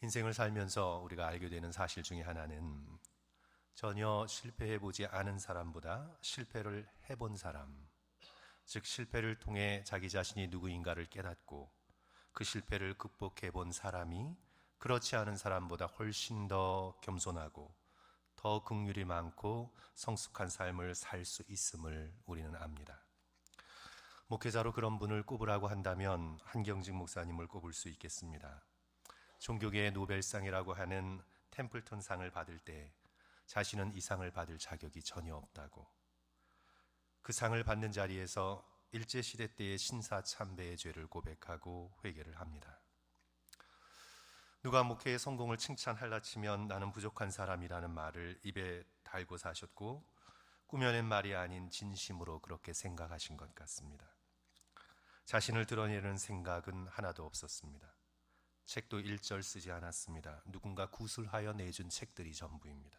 인생을 살면서 우리가 알게 되는 사실 중에 하나는 전혀 실패해보지 않은 사람보다 실패를 해본 사람, 즉 실패를 통해 자기 자신이 누구인가를 깨닫고 그 실패를 극복해본 사람이 그렇지 않은 사람보다 훨씬 더 겸손하고 더 긍휼이 많고 성숙한 삶을 살 수 있음을 우리는 압니다. 목회자로 그런 분을 꼽으라고 한다면 한경직 목사님을 꼽을 수 있겠습니다. 종교계의 노벨상이라고 하는 템플턴 상을 받을 때 자신은 이 상을 받을 자격이 전혀 없다고, 그 상을 받는 자리에서 일제시대 때의 신사참배의 죄를 고백하고 회개를 합니다. 누가 목회의 성공을 칭찬할라 치면 나는 부족한 사람이라는 말을 입에 달고 사셨고 꾸며낸 말이 아닌 진심으로 그렇게 생각하신 것 같습니다. 자신을 드러내는 생각은 하나도 없었습니다. 책도 일절 쓰지 않았습니다. 누군가 구술하여 내준 책들이 전부입니다.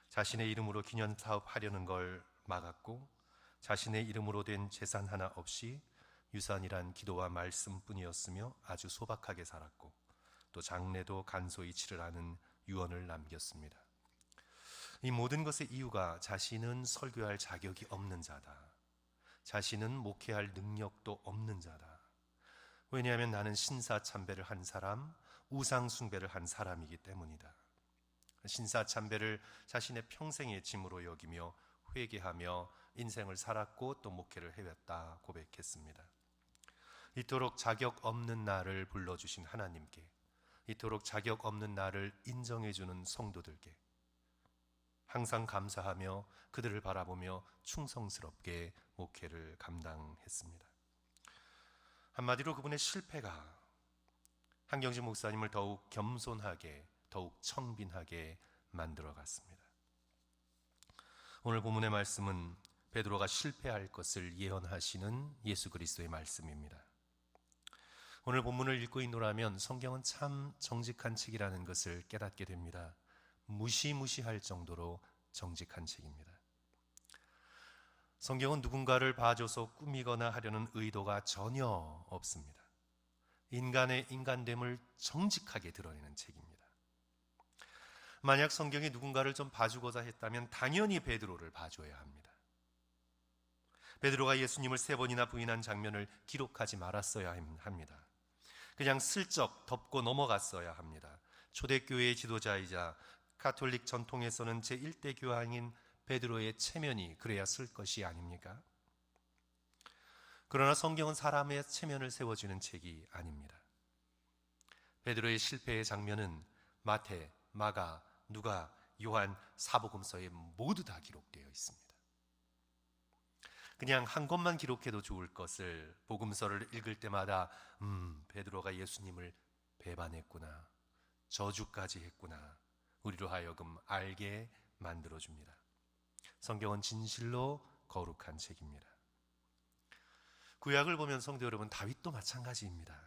자신의 이름으로 기념사업 하려는 걸 막았고 자신의 이름으로 된 재산 하나 없이 유산이란 기도와 말씀뿐이었으며 아주 소박하게 살았고 또 장례도 간소히 치르라는 유언을 남겼습니다. 이 모든 것의 이유가 자신은 설교할 자격이 없는 자다. 자신은 목회할 능력도 없는 자다. 왜냐하면 나는 신사참배를 한 사람, 우상숭배를 한 사람이기 때문이다. 신사참배를 자신의 평생의 짐으로 여기며 회개하며 인생을 살았고 또 목회를 해왔다 고백했습니다. 이토록 자격 없는 나를 불러주신 하나님께, 이토록 자격 없는 나를 인정해주는 성도들께 항상 감사하며 그들을 바라보며 충성스럽게 목회를 감당했습니다. 한마디로 그분의 실패가 한경직 목사님을 더욱 겸손하게, 더욱 청빈하게 만들어갔습니다. 오늘 본문의 말씀은 베드로가 실패할 것을 예언하시는 예수 그리스도의 말씀입니다. 오늘 본문을 읽고 있노라면 성경은 참 정직한 책이라는 것을 깨닫게 됩니다. 무시무시할 정도로 정직한 책입니다. 성경은 누군가를 봐줘서 꾸미거나 하려는 의도가 전혀 없습니다. 인간의 인간됨을 정직하게 드러내는 책입니다. 만약 성경이 누군가를 좀 봐주고자 했다면 당연히 베드로를 봐줘야 합니다. 베드로가 예수님을 3번이나 부인한 장면을 기록하지 말았어야 합니다. 그냥 슬쩍 덮고 넘어갔어야 합니다. 초대교회의 지도자이자 가톨릭 전통에서는 제1대 교황인 베드로의 체면이 그래야 쓸 것이 아닙니까? 그러나 성경은 사람의 체면을 세워주는 책이 아닙니다. 베드로의 실패의 장면은 마태, 마가, 누가, 요한, 사복음서에 모두 다 기록되어 있습니다. 그냥 한 것만 기록해도 좋을 것을 복음서를 읽을 때마다 베드로가 예수님을 배반했구나, 저주까지 했구나, 우리로 하여금 알게 만들어줍니다. 성경은 진실로 거룩한 책입니다. 구약을 보면 성도 여러분, 다윗도 마찬가지입니다.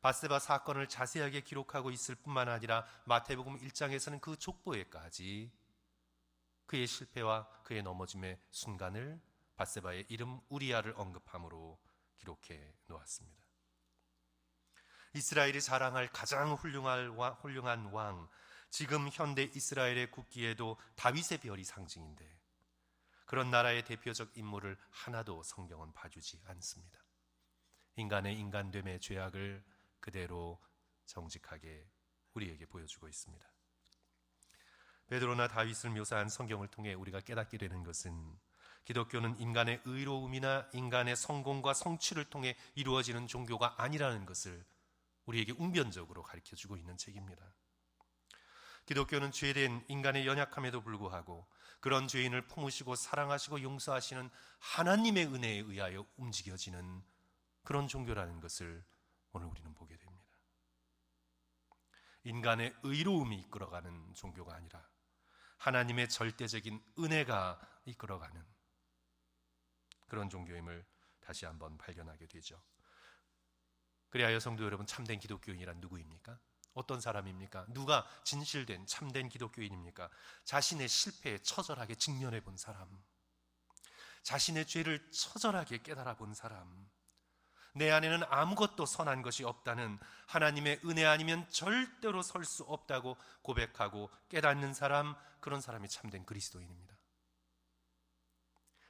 밧세바 사건을 자세하게 기록하고 있을 뿐만 아니라 마태복음 1장에서는 그 족보에까지 그의 실패와 그의 넘어짐의 순간을 밧세바의 이름 우리아를 언급함으로 기록해 놓았습니다. 이스라엘이 자랑할 가장 훌륭한 왕, 지금 현대 이스라엘의 국기에도 다윗의 별이 상징인데 그런 나라의 대표적 인물을 하나도 성경은 봐주지 않습니다. 인간의 인간됨의 죄악을 그대로 정직하게 우리에게 보여주고 있습니다. 베드로나 다윗을 묘사한 성경을 통해 우리가 깨닫게 되는 것은 기독교는 인간의 의로움이나 인간의 성공과 성취를 통해 이루어지는 종교가 아니라는 것을 우리에게 웅변적으로 가르쳐주고 있는 책입니다. 기독교는 죄된 인간의 연약함에도 불구하고 그런 죄인을 품으시고 사랑하시고 용서하시는 하나님의 은혜에 의하여 움직여지는 그런 종교라는 것을 오늘 우리는 보게 됩니다. 인간의 의로움이 이끌어가는 종교가 아니라 하나님의 절대적인 은혜가 이끌어가는 그런 종교임을 다시 한번 발견하게 되죠. 그리하여 성도 여러분, 참된 기독교인이란 누구입니까? 어떤 사람입니까? 누가 진실된 참된 기독교인입니까? 자신의 실패에 처절하게 직면해 본 사람, 자신의 죄를 처절하게 깨달아 본 사람, 내 안에는 아무것도 선한 것이 없다는 하나님의 은혜 아니면 절대로 설 수 없다고 고백하고 깨닫는 사람, 그런 사람이 참된 그리스도인입니다.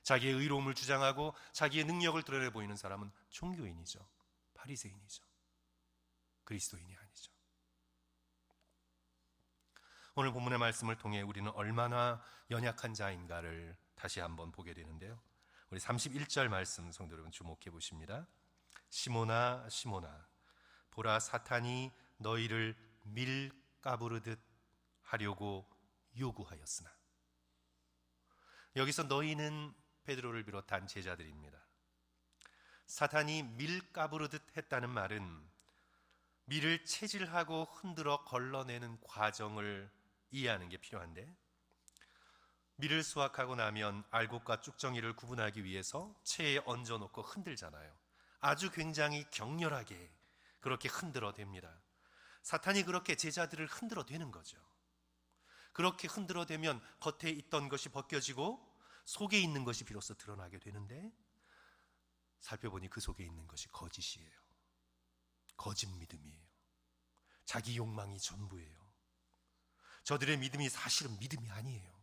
자기의 의로움을 주장하고 자기의 능력을 드러내 보이는 사람은 종교인이죠. 바리새인이죠. 그리스도인이 아니죠. 오늘 본문의 말씀을 통해 우리는 얼마나 연약한 자인가를 다시 한번 보게 되는데요. 우리 31절 말씀 성도 여러분 주목해 보십니다. 시몬아 시몬아 보라 사탄이 너희를 밀가부르듯 하려고 요구하였으나. 여기서 너희는 베드로를 비롯한 제자들입니다. 사탄이 밀가부르듯 했다는 말은 밀을 채질하고 흔들어 걸러내는 과정을 이해하는 게 필요한데, 밀을 수확하고 나면 알곡과 쭉정이를 구분하기 위해서 체에 얹어놓고 흔들잖아요. 아주 굉장히 격렬하게 그렇게 흔들어댑니다. 사탄이 그렇게 제자들을 흔들어대는 거죠. 그렇게 흔들어대면 겉에 있던 것이 벗겨지고 속에 있는 것이 비로소 드러나게 되는데, 살펴보니 그 속에 있는 것이 거짓이에요. 거짓 믿음이에요. 자기 욕망이 전부예요. 저들의 믿음이 사실은 믿음이 아니에요.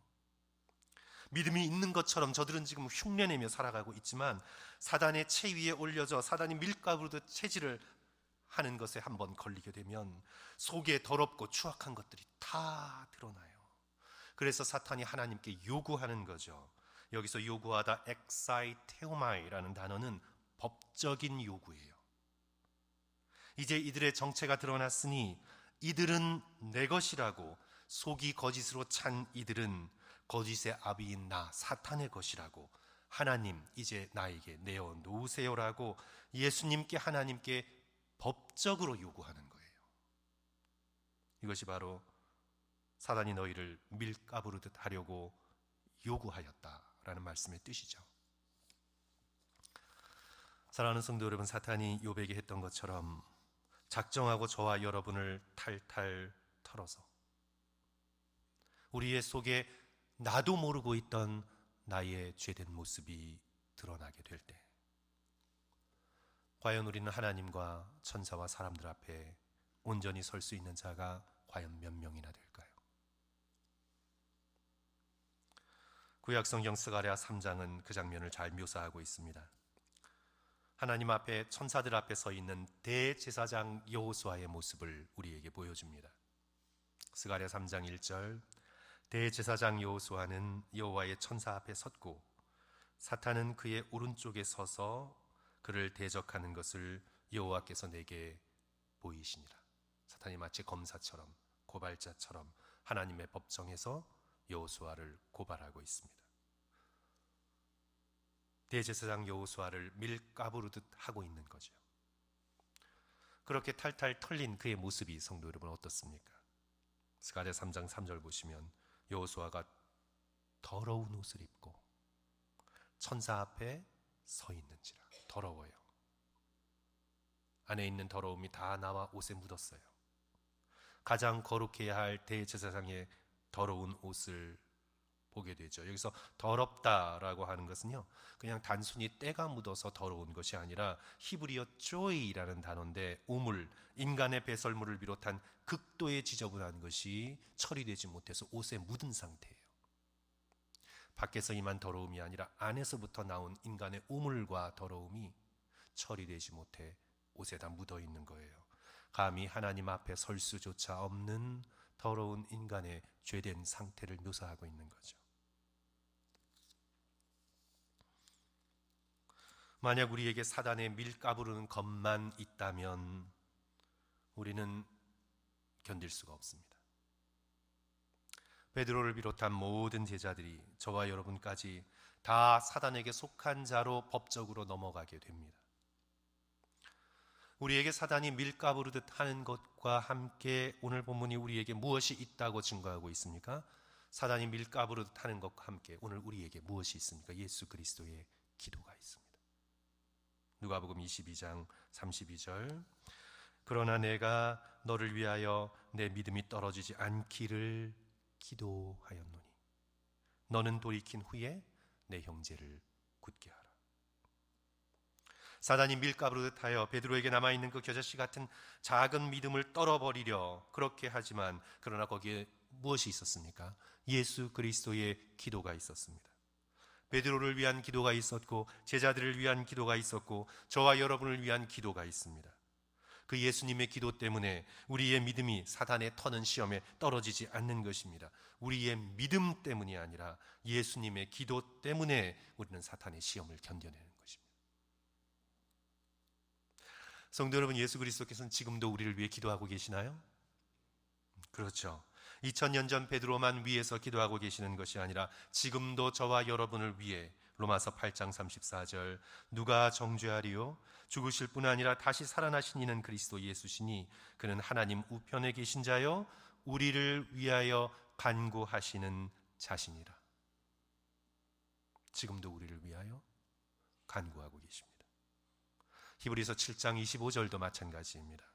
믿음이 있는 것처럼 저들은 지금 흉내내며 살아가고 있지만, 사단의 채 위에 올려져 사단이 밀가부르듯 체질을 하는 것에 한번 걸리게 되면 속에 더럽고 추악한 것들이 다 드러나요. 그래서 사탄이 하나님께 요구하는 거죠. 여기서 요구하다 엑사이테오마이라는 단어는 법적인 요구예요. 이제 이들의 정체가 드러났으니 이들은 내 것이라고, 속이 거짓으로 찬 이들은 거짓의 아비인 나 사탄의 것이라고, 하나님 이제 나에게 내어놓으세요라고 예수님께, 하나님께 법적으로 요구하는 거예요. 이것이 바로 사단이 너희를 밀가부르듯 하려고 요구하였다라는 말씀의 뜻이죠. 사랑하는 성도 여러분, 사탄이 욥에게 했던 것처럼 작정하고 저와 여러분을 탈탈 털어서 우리의 속에 나도 모르고 있던 나의 죄된 모습이 드러나게 될 때, 과연 우리는 하나님과 천사와 사람들 앞에 온전히 설 수 있는 자가 과연 몇 명이나 될까요? 구약성경 스가랴 3장은 그 장면을 잘 묘사하고 있습니다. 하나님 앞에, 천사들 앞에 서 있는 대제사장 여호수아의 모습을 우리에게 보여줍니다. 스가랴 3장 1절, 대제사장 여호수아는 여호와의 천사 앞에 섰고 사탄은 그의 오른쪽에 서서 그를 대적하는 것을 여호와께서 내게 보이시니라. 사탄이 마치 검사처럼, 고발자처럼 하나님의 법정에서 여호수아를 고발하고 있습니다. 대제사장 여호수아를 밀가부르듯 하고 있는 거죠. 그렇게 탈탈 털린 그의 모습이 성도 여러분 어떻습니까? 스가랴 3장 3절 보시면 여호수아가 더러운 옷을 입고 천사 앞에 서 있는지라. 더러워요. 안에 있는 더러움이 다 나와 옷에 묻었어요. 가장 거룩해야 할 대제사장의 더러운 옷을 보게 되죠. 여기서 더럽다라고 하는 것은요, 그냥 단순히 때가 묻어서 더러운 것이 아니라 히브리어 쪼이라는 단어인데, 우물, 인간의 배설물을 비롯한 극도의 지저분한 것이 처리되지 못해서 옷에 묻은 상태예요. 밖에서 임한 더러움이 아니라 안에서부터 나온 인간의 우물과 더러움이 처리되지 못해 옷에다 묻어 있는 거예요. 감히 하나님 앞에 설 수조차 없는 더러운 인간의 죄된 상태를 묘사하고 있는 거죠. 만약 우리에게 사단의 밀가부르는 것만 있다면 우리는 견딜 수가 없습니다. 베드로를 비롯한 모든 제자들이, 저와 여러분까지 다 사단에게 속한 자로 법적으로 넘어가게 됩니다. 우리에게 사단이 밀가부르듯 하는 것과 함께 오늘 본문이 우리에게 무엇이 있다고 증거하고 있습니까? 사단이 밀가부르듯 하는 것과 함께 오늘 우리에게 무엇이 있습니까? 예수 그리스도의 기도가 있습니다. 누가복음 22장 32절, 그러나 내가 너를 위하여 내 믿음이 떨어지지 않기를 기도하였노니 너는 돌이킨 후에 내 형제를 굳게 하라. 사단이 밀가루를 하여 베드로에게 남아있는 그 겨자씨 같은 작은 믿음을 떨어버리려 그렇게 하지만, 그러나 거기에 무엇이 있었습니까? 예수 그리스도의 기도가 있었습니다. 베드로를 위한 기도가 있었고, 제자들을 위한 기도가 있었고, 저와 여러분을 위한 기도가 있습니다. 그 예수님의 기도 때문에 우리의 믿음이 사단의 터는 시험에 떨어지지 않는 것입니다. 우리의 믿음 때문이 아니라 예수님의 기도 때문에 우리는 사탄의 시험을 견뎌내는 것입니다. 성도 여러분, 예수 그리스도께서는 지금도 우리를 위해 기도하고 계시나요? 그렇죠. 2000년 전 베드로만 위해서 기도하고 계시는 것이 아니라 지금도 저와 여러분을 위해, 로마서 8장 34절, 누가 정죄하리요? 죽으실 뿐 아니라 다시 살아나신 이는 그리스도 예수시니 그는 하나님 우편에 계신 자요 우리를 위하여 간구하시는 자신이라. 지금도 우리를 위하여 간구하고 계십니다. 히브리서 7장 25절도 마찬가지입니다.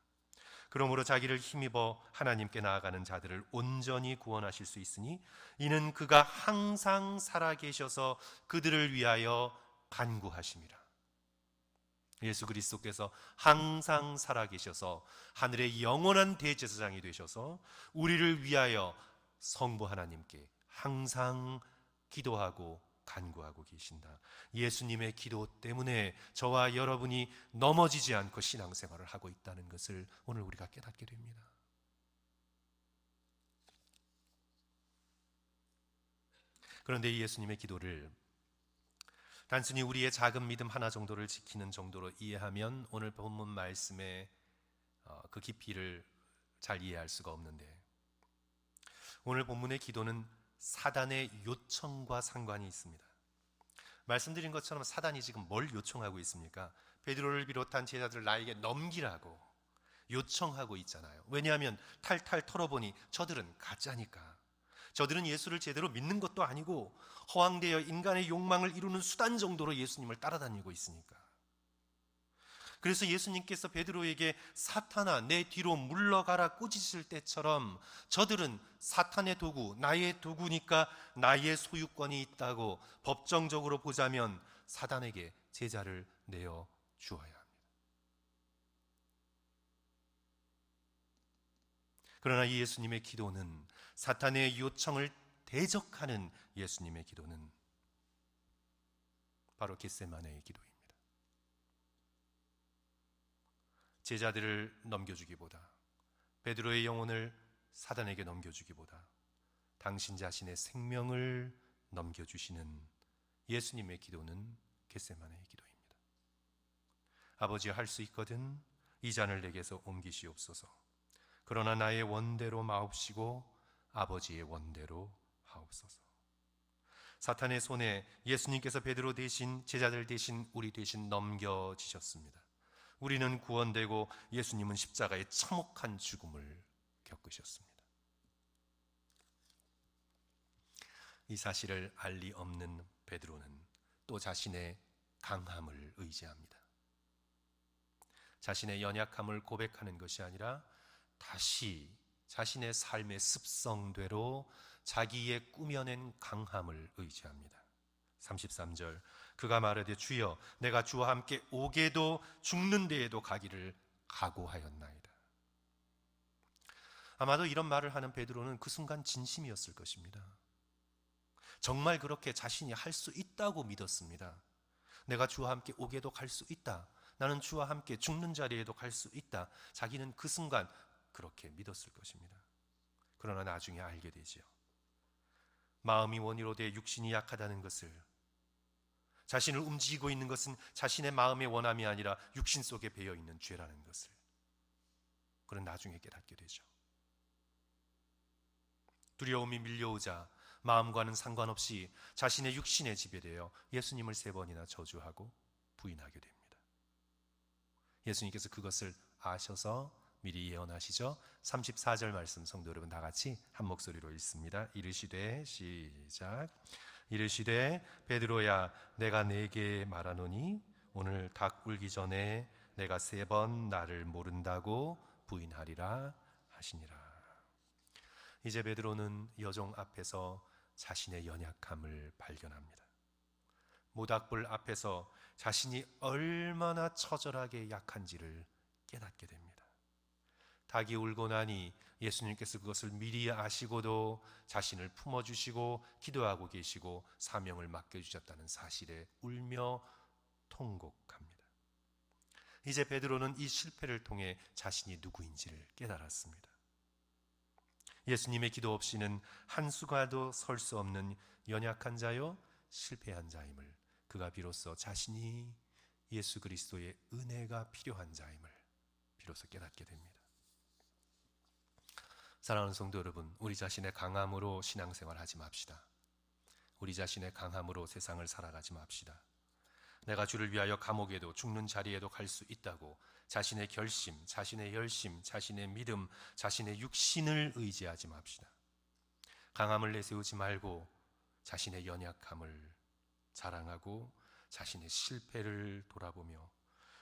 그러므로 자기를 힘입어 하나님께 나아가는 자들을 온전히 구원하실 수 있으니 이는 그가 항상 살아계셔서 그들을 위하여 간구하심이라. 예수 그리스도께서 항상 살아계셔서 하늘의 영원한 대제사장이 되셔서 우리를 위하여 성부 하나님께 항상 기도하고 간구하고 계신다. 예수님의 기도 때문에 저와 여러분이 넘어지지 않고 신앙생활을 하고 있다는 것을 오늘 우리가 깨닫게 됩니다. 그런데 이 예수님의 기도를 단순히 우리의 작은 믿음 하나 정도를 지키는 정도로 이해하면 오늘 본문 말씀의 그 깊이를 잘 이해할 수가 없는데, 오늘 본문의 기도는 사단의 요청과 상관이 있습니다. 말씀드린 것처럼 사단이 지금 뭘 요청하고 있습니까? 베드로를 비롯한 제자들을 나에게 넘기라고 요청하고 있잖아요. 왜냐하면 탈탈 털어보니 저들은 가짜니까. 저들은 예수를 제대로 믿는 것도 아니고 허황되어 인간의 욕망을 이루는 수단 정도로 예수님을 따라다니고 있으니까. 그래서 예수님께서 베드로에게 사탄아 내 뒤로 물러가라 꾸짖을 때처럼 저들은 사탄의 도구, 나의 도구니까 나의 소유권이 있다고 법정적으로 보자면 사단에게 제자를 내어 주어야 합니다. 그러나 이 예수님의 기도는, 사탄의 요청을 대적하는 예수님의 기도는 바로 겟세마네의 기도입니다. 제자들을 넘겨주기보다, 베드로의 영혼을 사단에게 넘겨주기보다 당신 자신의 생명을 넘겨주시는 예수님의 기도는 겟세마네의 기도입니다. 아버지, 할 수 있거든 이 잔을 내게서 옮기시옵소서. 그러나 나의 원대로 마옵시고 아버지의 원대로 하옵소서. 사탄의 손에 예수님께서 베드로 대신, 제자들 대신, 우리 대신 넘겨지셨습니다. 우리는 구원되고 예수님은 십자가의 참혹한 죽음을 겪으셨습니다. 이 사실을 알 리 없는 베드로는 또 자신의 강함을 의지합니다. 자신의 연약함을 고백하는 것이 아니라 다시 자신의 삶의 습성대로 자기의 꾸며낸 강함을 의지합니다. 33절, 그가 말하되 주여 내가 주와 함께 오게도 죽는 데에도 가기를 각오하였나이다. 아마도 이런 말을 하는 베드로는 그 순간 진심이었을 것입니다. 정말 그렇게 자신이 할 수 있다고 믿었습니다. 내가 주와 함께 오게도 갈 수 있다. 나는 주와 함께 죽는 자리에도 갈 수 있다. 자기는 그 순간 그렇게 믿었을 것입니다. 그러나 나중에 알게 되지요. 마음이 원이로 돼 육신이 약하다는 것을, 자신을 움직이고 있는 것은 자신의 마음의 원함이 아니라 육신 속에 배어있는 죄라는 것을 그는 나중에 깨닫게 되죠. 두려움이 밀려오자 마음과는 상관없이 자신의 육신에 지배되어 예수님을 3번이나 저주하고 부인하게 됩니다. 예수님께서 그것을 아셔서 미리 예언하시죠. 34절 말씀 성도 여러분 다 같이 한 목소리로 읽습니다. 이르시되, 시작. 이르시되 베드로야 내가 네게 말하노니 오늘 닭 울기 전에 내가 3번 나를 모른다고 부인하리라 하시니라. 이제 베드로는 여종 앞에서 자신의 연약함을 발견합니다. 모닥불 앞에서 자신이 얼마나 처절하게 약한지를 깨닫게 됩니다. 닭이 울고 나니 예수님께서 그것을 미리 아시고도 자신을 품어주시고 기도하고 계시고 사명을 맡겨주셨다는 사실에 울며 통곡합니다. 이제 베드로는 이 실패를 통해 자신이 누구인지를 깨달았습니다. 예수님의 기도 없이는 한순간도 설 수 없는 연약한 자요 실패한 자임을, 그가 비로소 자신이 예수 그리스도의 은혜가 필요한 자임을 비로소 깨닫게 됩니다. 사랑하는 성도 여러분, 우리 자신의 강함으로 신앙생활 하지 맙시다. 우리 자신의 강함으로 세상을 살아가지 맙시다. 내가 주를 위하여 감옥에도 죽는 자리에도 갈 수 있다고 자신의 결심, 자신의 열심, 자신의 믿음, 자신의 육신을 의지하지 맙시다. 강함을 내세우지 말고 자신의 연약함을 자랑하고 자신의 실패를 돌아보며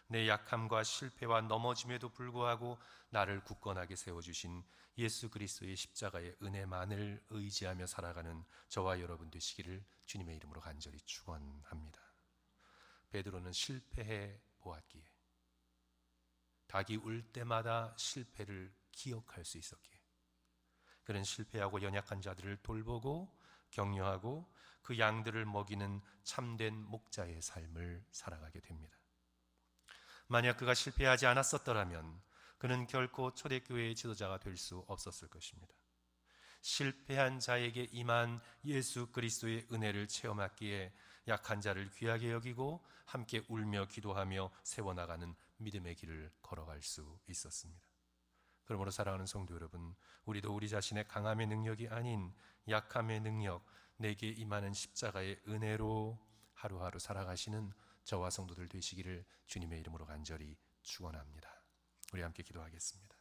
내 약함과 실패와 넘어짐에도 불구하고 나를 굳건하게 세워주신 예수 그리스도의 십자가의 은혜만을 의지하며 살아가는 저와 여러분 되시기를 주님의 이름으로 간절히 축원합니다. 베드로는 실패해 보았기에, 닭이 울 때마다 실패를 기억할 수 있었기에, 그는 실패하고 연약한 자들을 돌보고 격려하고 그 양들을 먹이는 참된 목자의 삶을 살아가게 됩니다. 만약 그가 실패하지 않았었더라면 그는 결코 초대교회의 지도자가 될 수 없었을 것입니다. 실패한 자에게 임한 예수 그리스도의 은혜를 체험하기에 약한 자를 귀하게 여기고 함께 울며 기도하며 세워나가는 믿음의 길을 걸어갈 수 있었습니다. 그러므로 사랑하는 성도 여러분, 우리도 우리 자신의 강함의 능력이 아닌 약함의 능력, 내게 임하는 십자가의 은혜로 하루하루 살아가시는 저와 성도들 되시기를 주님의 이름으로 간절히 축원합니다. 우리 함께 기도하겠습니다.